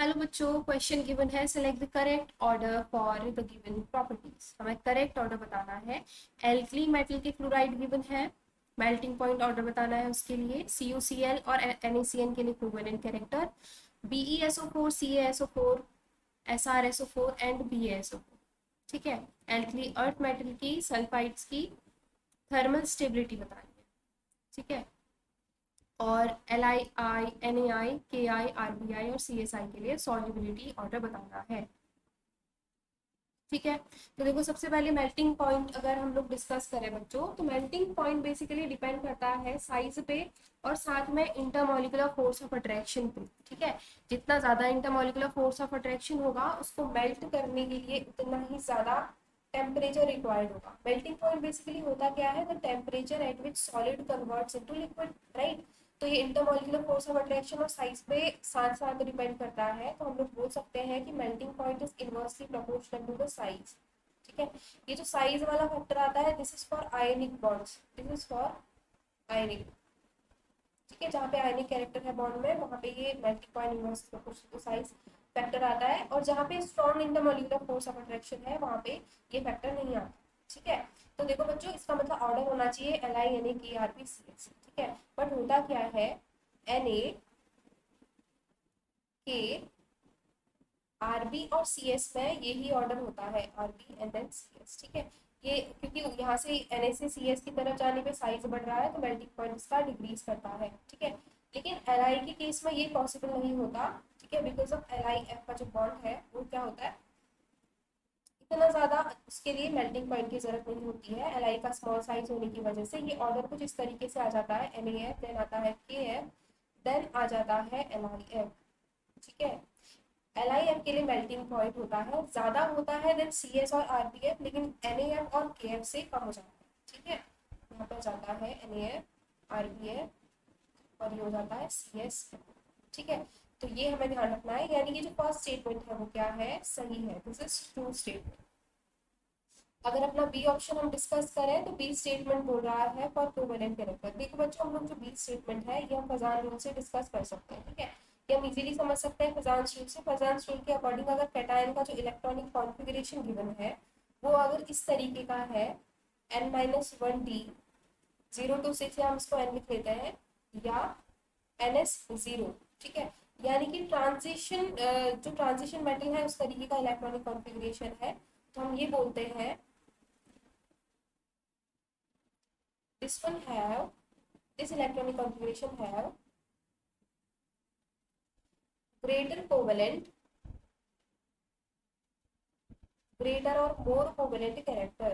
Hello बच्चों, question given है। Select the correct order for the given properties. हमें correct order बताना है। एल्कली मेटल के क्लोराइड गिवन है। मेल्टिंग पॉइंट ऑर्डर बताना है उसके लिए। CuCl और NaCN के लिए equivalent character. BeSO4 CaSO4 SrSO4 and BaSO4। ठीक है। एल्कली अर्थ मेटल की सल्फाइड्स की थर्मल स्टेबिलिटी बतानी है। ठीक है। और LI NaI KI RBI और CSI के लिए सॉल्युबिलिटी ऑर्डर बताना है। ठीक है। तो देखो, सबसे पहले मेल्टिंग पॉइंट अगर हम लोग डिस्कस करें बच्चों, तो मेल्टिंग पॉइंट बेसिकली डिपेंड करता है साइज पे और साथ में इंटरमोलिकुलर फोर्स ऑफ अट्रैक्शन पे। ठीक है। जितना ज्यादा इंटरमोलिकुलर फोर्स ऑफ अट्रैक्शन होगा, उसको मेल्ट करने के लिए उतना ही ज्यादा टेम्परेचर रिक्वायर्ड होगा। मेल्टिंग पॉइंट बेसिकली होता क्या है? The temperature at which solid converts into liquid, right. तो ये इंटरमोलिकुलर फोर्स ऑफ अट्रैक्शन और साइज पे साथ साथ डिपेंड करता है। तो हम लोग बोल सकते हैं कि melting point is inversely proportional to the size. ठीक है। ये जो साइज वाला फैक्टर आता है, this is for ionic bonds, this is for ionic. ठीक है। जहाँ पे आयनिक कैरेक्टर है बॉन्ड में, वहाँ पे ये melting point inversely proportional to size factor आता है। और जहाँ पे strong intermolecular force of attraction है, वहाँ पे ये फैक्टर नहीं आता। ठीक है। तो देखो बच्चों, इसका मतलब ऑर्डर होना चाहिए LI NA KRP CH। ठीक है। बट होता क्या है? NA, K, RB और CS में यही ऑर्डर होता है, RB एंड देन CS। ठीक है। ये क्योंकि यहाँ से Na से CS की तरफ जाने पे साइज बढ़ रहा है, तो मेल्टिंग पॉइंट इसका डिक्रीज करता है। ठीक है। लेकिन Li के केस में ये पॉसिबल नहीं होता। ठीक है। बिकॉज ऑफ LiF का जो बॉन्ड है वो क्या होता है, इतना ज्यादा उसके लिए मेल्टिंग पॉइंट की जरूरत नहीं होती है। Li का स्मॉल साइज होने की वजह से ये ऑर्डर कुछ इस तरीके से आ जाता है। NaF, देन आता है KF, देन आ जाता है LiF। ठीक है। LiF के लिए मेल्टिंग पॉइंट होता है, ज्यादा होता है देन CS और RBF, लेकिन NaF और KF से कम हो जाता है। ठीक है। यहाँ पर जाता है NaF RBF और ये हो जाता है CS। ठीक है। तो ये हमें ध्यान रखना है, यानी कि जो फर्स्ट स्टेटमेंट है वो क्या है, सही है। This is true statement. अगर अपना बी ऑप्शन हम डिस्कस करें, तो बी स्टेटमेंट बोल रहा है फॉर कोवेलेंट कैरेक्टर। देखो बच्चों, हम लोग जो बी स्टेटमेंट है ये हम फजान रूल से डिस्कस कर सकते हैं। ठीक है। ये हम इजीली समझ सकते हैं फजान रूल से। फजान रूल के अकॉर्डिंग अगर कैटायन का जो इलेक्ट्रॉनिक कॉन्फ़िगरेशन गिवन है वो अगर इस तरीके का है, N-1D 0 to 6, या हम इसको N लिख लेते हैं, या NS0। ठीक है। यानी कि ट्रांजिशन, जो ट्रांजिशन मेटल है उस तरीके का इलेक्ट्रॉनिक कॉन्फ़िगरेशन है, तो हम ये बोलते हैं this one have, this electronic configuration have greater covalent, greater और more covalent character।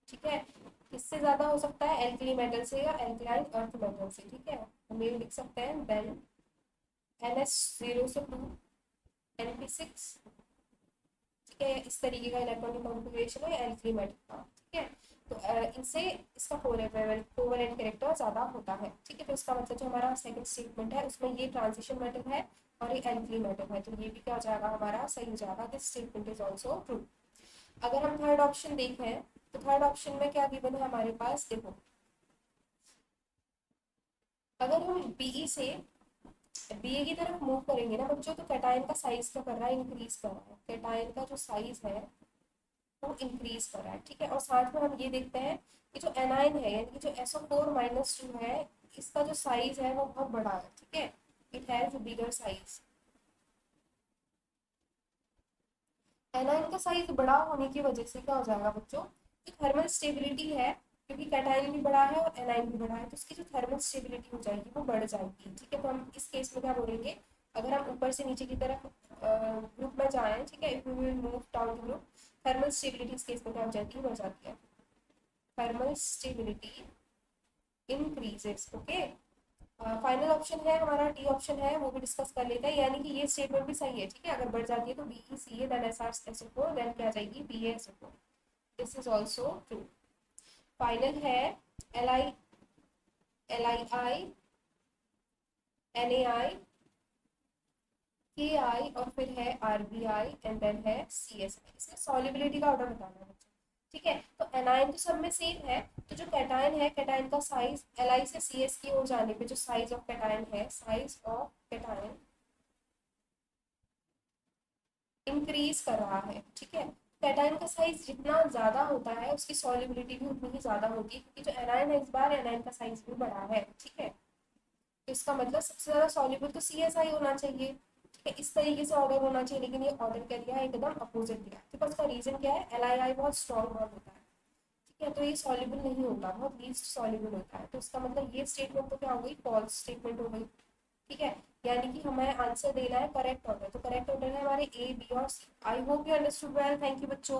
ठीक है। किससे ज्यादा हो सकता है? एल्कली मेटल से या एल्कलाइन अर्थ मेटल से। ठीक है। हम ये लिख सकते हैं देन NS0 से 2 NP6। ठीक है। इस तरीके का इलेक्ट्रॉनिक कॉन्फ़िगरेशन है एल्कली मेटल का। ठीक है। तो इनसे इसका कोवेलेंट कैरेक्टर ज्यादा होता है। ठीक है। तो इसका मतलब जो हमारा सेकंड स्टेटमेंट है उसमें ये ट्रांजिशन मेटल है और ये एल्कली मेटल है, तो ये भी क्या हो जाएगा, हमारा सही हो जाएगा। This statement is also true. अगर हम थर्ड ऑप्शन देखें, तो थर्ड ऑप्शन में क्या गिवन है हमारे पास, देखो, अगर हम बीई से बीए की तरफ मूव करेंगे ना बच्चों, तो कैटायन का साइज क्या कर रहा है, इंक्रीज कर रहा है। कैटायन का जो साइज है वो इंक्रीज कर रहा है। ठीक है। और साथ में हम ये देखते हैं कि जो एनाइन है, यानी कि जो SO4-2 है, इसका जो साइज है वो बहुत बड़ा है। ठीक है। It has bigger size. A9 का साइज बड़ा होने की वजह से क्या हो जाएगा बच्चों, जो थर्मल स्टेबिलिटी है, क्योंकि कैटायन भी बड़ा है और एनाइन भी बड़ा है, तो उसकी जो थर्मल स्टेबिलिटी हो जाएगी वो बढ़ जाएगी। ठीक है। तो हम इस केस में क्या बोलेंगे, अगर हम ऊपर से नीचे की तरफ ग्रुप में जाएं, ठीक है, if we will move down the group, thermal stability इस केस में क्या हो जाती है, बढ़ जाती है। Thermal stability increases. Okay. Final option है हमारा, डी ऑप्शन है, वो भी डिस्कस कर लेते हैं। यानी कि ये स्टेटमेंट भी सही है। ठीक है। अगर बढ़ जाती है तो BeCa देन SrSO4 देन क्या आ जाएगी, BaSO4। This is also true. Final है LI NaI KI और फिर है RBI एंड देन है CSI। इसमें सॉल्युबिलिटी का ऑर्डर बताना है। ठीक है। तो एनायन तो सब में सेम है, तो जो कैटायन है, कैटायन का साइज Li से CS की ओर जाने पे जो साइज ऑफ कैटायन है, साइज ऑफ कैटायन इंक्रीज कर रहा है, ठीक है। कैटायन का साइज जितना ज्यादा होता है उसकी सॉल्युबिलिटी भी उतनी ही ज्यादा होती है, क्योंकि जो एनायन है इस बार एनायन का साइज भी बड़ा है, ठीक है। तो इसका मतलब सबसे ज्यादा सॉल्युबल तो CSI होना चाहिए, ठीक है। इस तरीके से ऑर्डर होना चाहिए, लेकिन ये ऑर्डर क्या दिया है, एकदम अपोजिट दिया है। देखो उसका रीजन क्या है, LII बहुत स्ट्रॉन्ग बॉन्ड होता है, ठीक है। तो ये सॉल्युबल नहीं होता, बहुत लीस्ट सॉल्युबल होता है। तो इसका मतलब ये स्टेटमेंट तो क्या हो गई, फॉल्स स्टेटमेंट हो गई, ठीक है। यानी कि हमें आंसर देना है करेक्ट ऑर्डर। तो करेक्ट ऑर्डर है हमारे A B और C। I hope you understood well. Thank you बच्चों।